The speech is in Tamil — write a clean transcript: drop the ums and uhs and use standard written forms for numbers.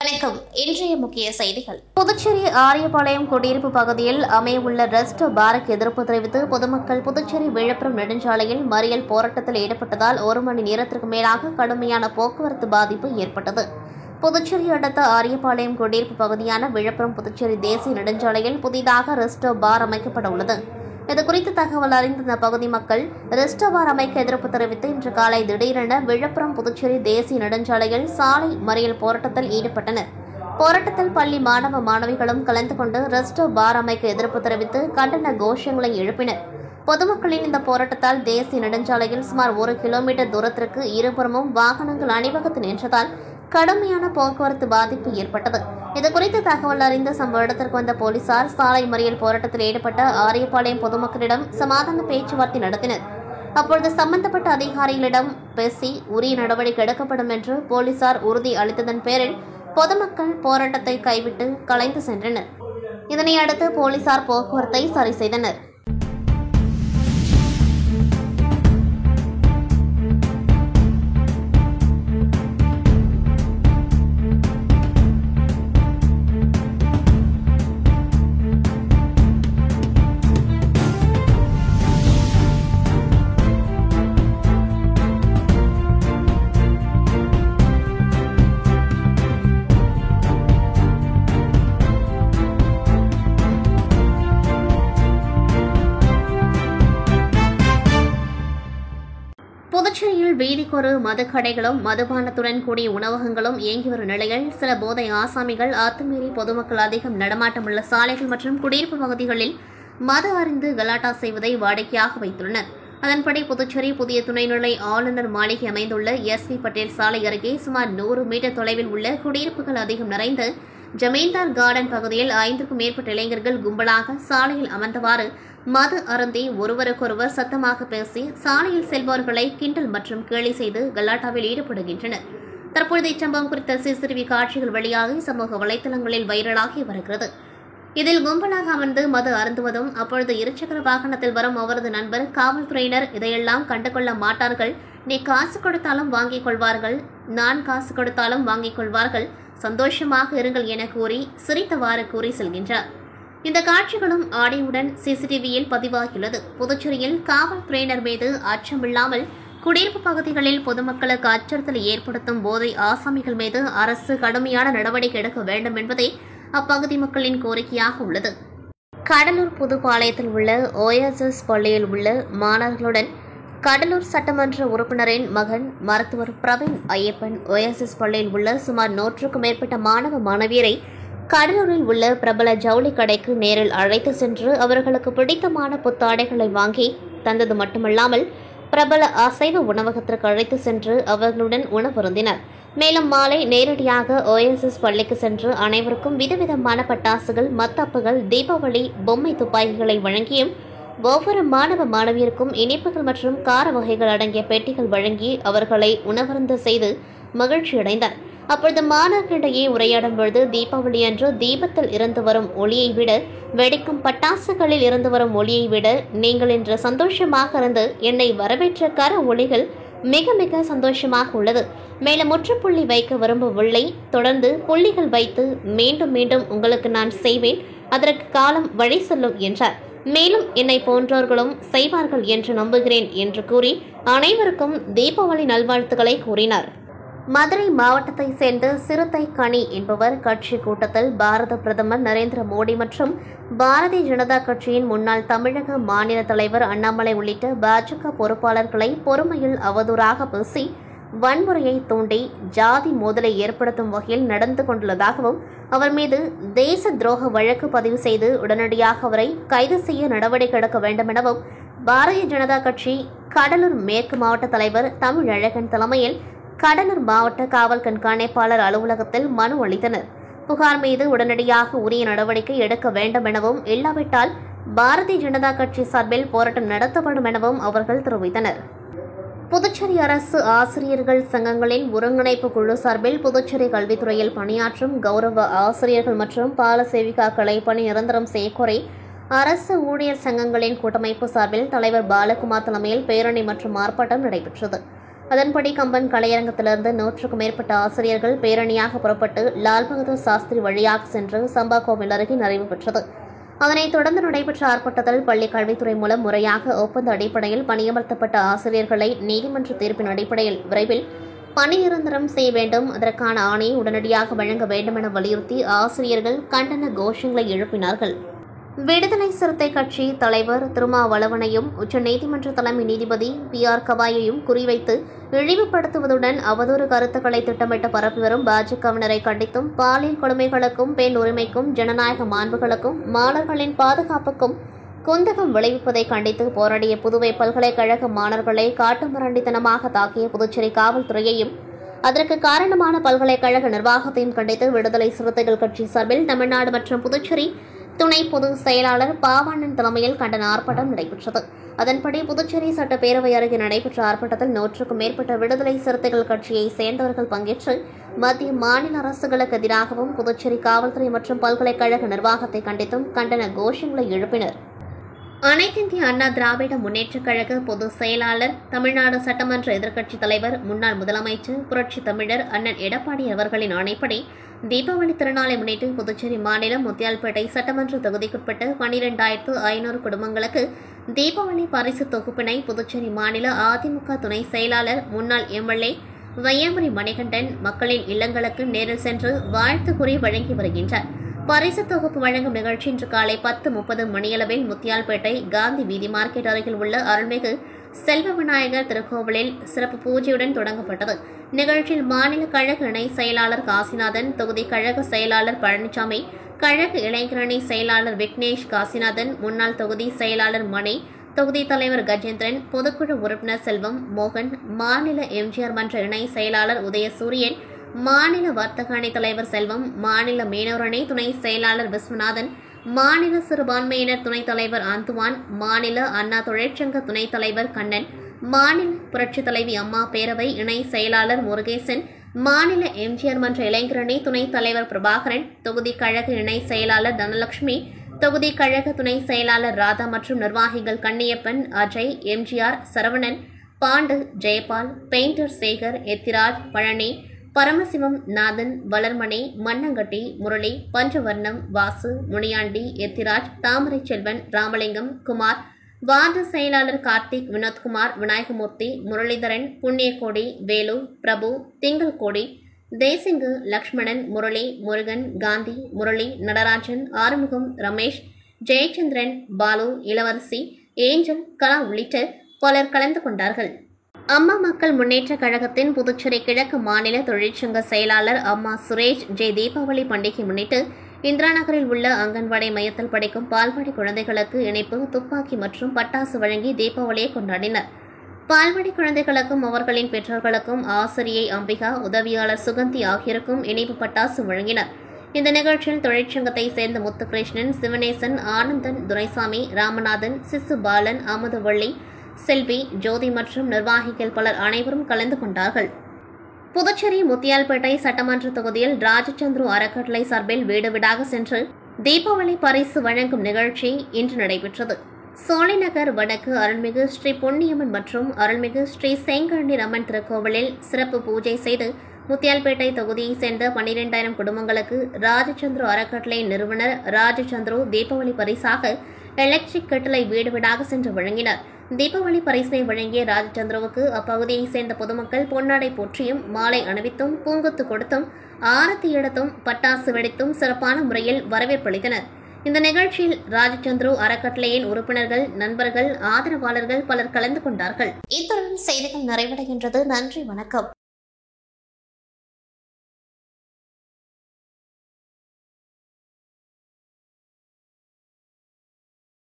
வணக்கம். இன்றைய முக்கிய செய்திகள். புதுச்சேரி ஆரியபாளையம் குடியிருப்பு பகுதியில் அமையவுள்ள ரெஸ்டோ பாருக்கு எதிர்ப்பு தெரிவித்து பொதுமக்கள் புதுச்சேரி விழுப்புரம் நெடுஞ்சாலையில் மறியல் போராட்டத்தில் ஈடுபட்டதால் 1 மணி நேரத்திற்கு மேலாக கடுமையான போக்குவரத்து பாதிப்பு ஏற்பட்டது. புதுச்சேரி அடுத்த ஆரியபாளையம் குடியிருப்பு பகுதியான விழுப்புரம் புதுச்சேரி தேசிய நெடுஞ்சாலையில் புதிதாக ரெஸ்டோ பார் அமைக்கப்பட உள்ளது. இதுகுறித்து தகவல் அறிந்த இந்த பகுதி மக்கள் ரெஸ்டோ பார் அமைக்க எதிர்ப்பு தெரிவித்து இன்று காலை திடீரென விழுப்புரம் புதுச்சேரி தேசிய நெடுஞ்சாலையில் சாலை மறியல் போராட்டத்தில் ஈடுபட்டனர். போராட்டத்தில் பள்ளி மாணவ மாணவிகளும் கலந்து கொண்டு ரெஸ்டோ பார் அமைக்க எதிர்ப்பு தெரிவித்து கண்டன கோஷங்களை எழுப்பினர். பொதுமக்களின் இந்த போராட்டத்தால் தேசிய நெடுஞ்சாலையில் சுமார் 1 கிலோமீட்டர் தூரத்திற்கு இருபுறமும் வாகனங்கள் அணிவகுத்து நின்றதால் கடுமையான போக்குவரத்து பாதிப்பு ஏற்பட்டது. இதுகுறித்து தகவல் அறிந்த சம்பவ இடத்திற்கு வந்த போலீசார் சாலை மறியல் போராட்டத்தில் ஈடுபட்ட ஆரியபாளையம் பொதுமக்களிடம் சமாதான பேச்சுவார்த்தை நடத்தினர். அப்பொழுது சம்பந்தப்பட்ட அதிகாரிகளிடம் பேசி உரிய நடவடிக்கை எடுக்கப்படும் என்று போலீசார் உறுதி அளித்ததன் பேரில் பொதுமக்கள் போராட்டத்தை கைவிட்டு கலைந்து சென்றனர். இதனையடுத்து போலீசார் போக்குவரத்தை சரி செய்தனர். புதுச்சேரியில் வீதிக்கொரு மதுக்கடைகளும் மதுபானத்துடன் கூடிய உணவகங்களும் இயங்கி வரும் நிலையில் சில போதை ஆசாமிகள் அத்துமீறி பொதுமக்கள் அதிகம் நடமாட்டமுள்ள சாலைகள் மற்றும் குடியிருப்பு பகுதிகளில் மது அறிந்து கலாட்டா செய்வதை வாடிக்கையாக வைத்துள்ளனர். அதன்படி புதுச்சேரி புதிய துணைநிலை ஆளுநர் மாளிகை அமைந்துள்ள எஸ்.வி. பட்டேல் சாலை அருகே சுமார் 100 மீட்டர் தொலைவில் உள்ள குடியிருப்புகள் அதிகம் நிறைந்த ஜமீன்தார் கார்டன் பகுதியில் 5க்கும் மேற்பட்ட இளைஞர்கள் கும்பலாக சாலையில் அமர்ந்தவாறு மது அருந்தி ஒருவருக்கொருவர் சத்தமாக பேசி சாலையில் செல்பவர்களை கிண்டல் மற்றும் கேலி செய்து கலாட்டாவில் ஈடுபடுகின்றனர். தற்பொழுது இச்சம்பவம் குறித்த சிசிடிவி காட்சிகள் வெளியாகி சமூக வலைதளங்களில் வைரலாகி வருகிறது. இதில் கும்பலாக அமர்ந்து மது அருந்துவதும் அப்பொழுது இருசக்கர வாகனத்தில் வரும் அவரது நண்பர் காவல்துறையினர் இதையெல்லாம் கண்டுகொள்ள மாட்டார்கள், நீ காசு கொடுத்தாலும் வாங்கிக் கொள்வார்கள், நான் காசு கொடுத்தாலும் வாங்கிக் கொள்வார்கள், சந்தோஷமாக இருங்கள் என கூறி சிரித்தவாறு கூறி செல்கின்றார். இந்த காட்சிகளும் ஆடியோவுடன் சிசிடிவியில் பதிவாகியுள்ளது. புதுச்சேரியில் காவல்துறையினர் மீது அச்சமில்லாமல் குடியிருப்பு பகுதிகளில் பொதுமக்களுக்கு அச்சுறுத்தலை ஏற்படுத்தும் போதை ஆசாமிகள் மீது அரசு கடுமையான நடவடிக்கை எடுக்க வேண்டும் என்பதே அப்பகுதி மக்களின் கோரிக்கையாக உள்ளது. கடலூர் புதுப்பாளையத்தில் உள்ள OSS பள்ளியில் உள்ள மாணவர்களுடன் கடலூர் சட்டமன்ற உறுப்பினரின் மகன் மருத்துவர் பிரவீன் ஐயப்பன் OSS பள்ளியில் உள்ள சுமார் 100க்கும் மேற்பட்ட மாணவ மாணவியரை கடலூரில் உள்ள பிரபல ஜவுளி கடைக்கு நேரில் அழைத்து சென்று அவர்களுக்கு பிடித்தமான புத்தாடைகளை வாங்கி தந்தது மட்டுமல்லாமல் பிரபல அசைவ உணவகத்திற்கு அழைத்து சென்று அவர்களுடன் உணவருந்தினர். மேலும் மாலை நேரடியாக OSS பள்ளிக்கு சென்று அனைவருக்கும் விதவிதமான பட்டாசுகள், மத்தாப்புகள், தீபாவளி பொம்மை துப்பாக்கிகளை வழங்கியும் ஒவ்வொரு மாணவ மாணவியருக்கும் இனிப்புகள் மற்றும் கார வகைகள் அடங்கிய பெட்டிகள் வழங்கி அவர்களை உணவருந்த செய்து மகிழ்ச்சியடைந்தார். அப்பொழுது மாணவர்களிடையே உரையாடும் பொழுது தீபாவளி அன்று தீபத்தில் இருந்து வரும் ஒளியை விட வெடிக்கும் பட்டாசுகளில் இருந்து வரும் ஒளியை விட நீங்கள் இன்று சந்தோஷமாக இருந்து என்னை வரவேற்ற கர ஒளிகள் மிக மிக சந்தோஷமாக உள்ளது. மேலும் முற்றுப்புள்ளி வைக்க விரும்பவில்லை, தொடர்ந்து புள்ளிகள் வைத்து மீண்டும் மீண்டும் உங்களுக்கு நான் செய்வேன், அதற்கு காலம் வழி சொல்லும் என்றார். மேலும் என்னை போன்றோர்களும் செய்வார்கள் என்று நம்புகிறேன் என்று கூறி அனைவருக்கும் தீபாவளி நல்வாழ்த்துக்களை கூறினார். மதுரை மாவட்டத்தை சேர்ந்த சிறுத்தை கனி என்பவர் கட்சி கூட்டத்தில் பாரத பிரதமர் நரேந்திர மோடி மற்றும் பாரதிய ஜனதா கட்சியின் முன்னாள் தமிழக மாநில தலைவர் அண்ணாமலை உள்ளிட்ட பாஜக பொறுப்பாளர்களை பொறுமையில் அவதூறாக பேசி வன்முறையை தூண்டி ஜாதி மோதலை ஏற்படுத்தும் வகையில் நடந்து கொண்டுள்ளதாகவும் அவர் மீது தேச துரோக வழக்கு பதிவு செய்து உடனடியாக அவரை கைது செய்ய நடவடிக்கை எடுக்க வேண்டும் எனவும் பாரதிய ஜனதா கட்சி கடலூர் மேற்கு மாவட்ட தலைவர் தமிழழகன் தலைமையில் கடலூர் மாவட்ட காவல் கண்காணிப்பாளர் அலுவலகத்தில் மனு அளித்தனர். புகார் மீது உடனடியாக உரிய நடவடிக்கை எடுக்க வேண்டும் எனவும் இல்லாவிட்டால் பாரதிய ஜனதா கட்சி சார்பில் போராட்டம் நடத்தப்படும் எனவும் அவர்கள் தெரிவித்தனர். புதுச்சேரி அரசு ஆசிரியர்கள் சங்கங்களின் ஒருங்கிணைப்பு குழு சார்பில் புதுச்சேரி கல்வித்துறையில் பணியாற்றும் கௌரவ ஆசிரியர்கள் மற்றும் பால சேவிகாக்களை பணி நிரந்தரம் செய்யக்கோரி அரசு ஊழியர் சங்கங்களின் கூட்டமைப்பு சார்பில் தலைவர் பாலகுமார் தலைமையில் பேரணி மற்றும் ஆர்ப்பாட்டம் நடைபெற்றது. அதன்படி கம்பன் கலையரங்கத்திலிருந்து 100க்கும் மேற்பட்ட ஆசிரியர்கள் பேரணியாக புறப்பட்டு லால் பகதூர் சாஸ்திரி வழியாக சென்று சம்பா கோவில் அருகே நிறைவு பெற்றது. அதனைத் தொடர்ந்து நடைபெற்ற ஆர்ப்பாட்டத்தில் பள்ளிக் கல்வித்துறை மூலம் முறையாக ஒப்பந்த அடிப்படையில் பணியமர்த்தப்பட்ட ஆசிரியர்களை நீதிமன்ற தீர்ப்பின் அடிப்படையில் விரைவில் பணி நிரந்தரம் செய்ய வேண்டும், அதற்கான ஆணையை உடனடியாக வழங்க வேண்டும் என வலியுறுத்தி ஆசிரியர்கள் கண்டன கோஷங்களை எழுப்பினார்கள். விடுதலை சிறுத்தை கட்சி தலைவர் திருமாவளவனையும் உச்சநீதிமன்ற தலைமை நீதிபதி PR கவாயையும் குறிவைத்து இழிவுபடுத்துவதுடன் அவதூறு கருத்துக்களை திட்டமிட்டு பரப்பி வரும் பாஜகவினரை கண்டித்தும் பாலியல் கொடுமைகளுக்கும் பெண் உரிமைக்கும் ஜனநாயக மாண்புகளுக்கும் மாணவர்களின் பாதுகாப்புக்கும் குந்தகம் விளைவிப்பதை கண்டித்து போராடிய புதுவை பல்கலைக்கழக மாணவர்களை காட்டுமிராண்டித்தனமாக தாக்கிய புதுச்சேரி காவல்துறையையும் அதற்கு காரணமான பல்கலைக்கழக நிர்வாகத்தையும் கண்டித்து விடுதலை சிறுத்தைகள் கட்சி சார்பில் தமிழ்நாடு மற்றும் புதுச்சேரி துணை பொதுச் செயலாளர் பாவாணன் தலைமையில் கண்டன ஆர்ப்பாட்டம் நடைபெற்றது. அதன்படி புதுச்சேரி சட்டப்பேரவை அருகே நடைபெற்ற ஆர்ப்பாட்டத்தில் 100க்கும் மேற்பட்ட விடுதலை சிறுத்தைகள் கட்சியை சேர்ந்தவர்கள் பங்கேற்று மத்திய மாநில அரசுகளுக்கு எதிராகவும் புதுச்சேரி காவல்துறை மற்றும் பல்கலைக்கழக நிர்வாகத்தை கண்டித்தும் கண்டன கோஷங்களை எழுப்பினர். அனைத்திந்திய அண்ணா திராவிட முன்னேற்றக் கழக பொதுச் செயலாளர், தமிழ்நாடு சட்டமன்ற எதிர்க்கட்சித் தலைவர், முன்னாள் முதலமைச்சர், புரட்சித் தமிழர் அண்ணன் எடப்பாடி அவர்களின் ஆணைப்படி தீபாவளி திருநாளை முன்னிட்டு புதுச்சேரி மாநிலம் முத்தியால்பேட்டை சட்டமன்ற தொகுதிக்குட்பட்ட 12,500 குடும்பங்களுக்கு தீபாவளி பரிசு தொகுப்பினை புதுச்சேரி மாநில அதிமுக துணை செயலாளர், முன்னாள் MLA வையாபுரி மணிகண்டன் மக்களின் இல்லங்களுக்கு நேரில் சென்று வாழ்த்து கூறி வழங்கி வருகின்றார். பரிசு தொகுப்பு வழங்கும் நிகழ்ச்சி இன்று காலை 10:30 மணியளவில் முத்தியால்பேட்டை காந்தி வீதி மார்க்கெட் அருகில் உள்ள அருள்மிகு செல்வ விநாயகர் திருக்கோவிலில் சிறப்பு பூஜையுடன் தொடங்கப்பட்டது. நிகழ்ச்சியில் மாநில கழக இணை செயலாளர் காசிநாதன், தொகுதி கழக செயலாளர் பழனிசாமி, கழக இளைஞரணி செயலாளர் விக்னேஷ் காசிநாதன், முன்னாள் தொகுதி செயலாளர் மணி, தொகுதி தலைவர் கஜேந்திரன், பொதுக்குழு உறுப்பினர் செல்வம், மோகன், மாநில எம்ஜிஆர் மன்ற இணை செயலாளர் உதயசூரியன், மாநில வர்த்தக அணி தலைவர் செல்வம், மாநில மீனவர் அணி துணை செயலாளர் விஸ்வநாதன், மாநில சிறுபான்மையினர் துணைத் தலைவர் அந்துவான், மாநில அண்ணா தொழிற்சங்க துணைத் தலைவர் கண்ணன், மாநில புரட்சித் தலைவி அம்மா பேரவை இணை செயலாளர் முருகேசன், மாநில எம்ஜிஆர் மன்ற இளைஞரணி துணைத் தலைவர் பிரபாகரன், தொகுதி கழக இணை செயலாளர் தனலட்சுமி, தொகுதி கழக துணை செயலாளர் ராதா மற்றும் நிர்வாகிகள் கண்ணியப்பன், அஜய், எம்ஜிஆர், சரவணன், பாண்டு, ஜெயபால், பெயிண்டர் சேகர், எத்திராஜ், பழனி, பரமசிவம், நாதன், வளர்மணி, மன்னங்கட்டி, முரளி, பஞ்சவர்ணம், வாசு, முனியாண்டி, எத்திராஜ், தாமரை செல்வன், ராமலிங்கம், குமார், வார்டு செயலாளர் கார்த்திக், வினோத்குமார், விநாயகமூர்த்தி, முரளிதரன், புண்ணியகோடி, வேலு, பிரபு, திங்கள்கோடி, தேசிங்கு, லக்ஷ்மணன், முரளி, முருகன், காந்தி, முரளி, நடராஜன், ஆறுமுகம், ரமேஷ், ஜெயச்சந்திரன், பாலு, இளவரசி, ஏஞ்சல், கலா உள்ளிட்ட பலர் கலந்து கொண்டார்கள். அம்மா மக்கள் முன்னேற்ற கழகத்தின் புதுச்சேரி கிழக்கு மாநில தொழிற்சங்க செயலாளர் அம்மா சுரேஷ் தீபாவளி பண்டிகை முன்னிட்டு இந்திரா நகரில் உள்ள அங்கன்வாடி மையத்தில் படிக்கும் பால்வாடி குழந்தைகளுக்கு இனிப்பு, துப்பாக்கி மற்றும் பட்டாசு வழங்கி தீபாவளியை கொண்டாடினர். பால்வாடி குழந்தைகளுக்கும் அவர்களின் பெற்றோர்களுக்கும் ஆசிரியை அம்பிகா, உதவியாளர் சுகந்தி ஆகியோருக்கும் இனிப்பு பட்டாசு வழங்கினர். இந்த நிகழ்ச்சியில் தொழிற்சங்கத்தை சேர்ந்த முத்துகிருஷ்ணன், சிவனேசன், ஆனந்தன், துரைசாமி, ராமநாதன், சிசு பாலன், அமுதவள்ளி, செல்வி, ஜோதி மற்றும் நிர்வாகிகள் பலர் அனைவரும் கலந்து கொண்டார்கள். புதுச்சேரி முத்தியால்பேட்டை சட்டமன்ற தொகுதியில் ராஜச்சந்திரு அறக்கட்டளை சார்பில் வீடு வீடாக சென்று தீபாவளி பரிசு வழங்கும் நிகழ்ச்சி இன்று நடைபெற்றது. சோலைநகர் வடக்கு அருள்மிகு ஸ்ரீ பொன்னியம்மன் மற்றும் அருள்மிகு ஸ்ரீ செங்கண்ணீர் அம்மன் திருக்கோவிலில் சிறப்பு பூஜை செய்து முத்தியால்பேட்டை தொகுதியைச் சேர்ந்த 12,000 குடும்பங்களுக்கு ராஜச்சந்திரு அறக்கட்டளை நிறுவனர் ராஜச்சந்திரு தீபாவளி பரிசாக எலக்ட்ரிக் கெட்டிலை வீடு வீடாக சென்று வழங்கினர். தீபாவளி பரிசினை வழங்கிய ராஜச்சந்திரவுக்கு அப்பகுதியைச் சேர்ந்த பொதுமக்கள் பொன்னாடை போற்றியும், மாலை அணிவித்தும், பூங்கொத்து கொடுத்தும், ஆரத்தி எடுத்தும், பட்டாசு வெடித்தும் சிறப்பான முறையில் வரவேற்பளித்தனர். இந்த நிகழ்ச்சியில் ராஜச்சந்திரு அறக்கட்டளையின் உறுப்பினர்கள், நண்பர்கள், ஆதரவாளர்கள் பலர் கலந்து கொண்டார்கள். இத்துடன் செய்திகள் நிறைவடைகின்றது. நன்றி, வணக்கம்.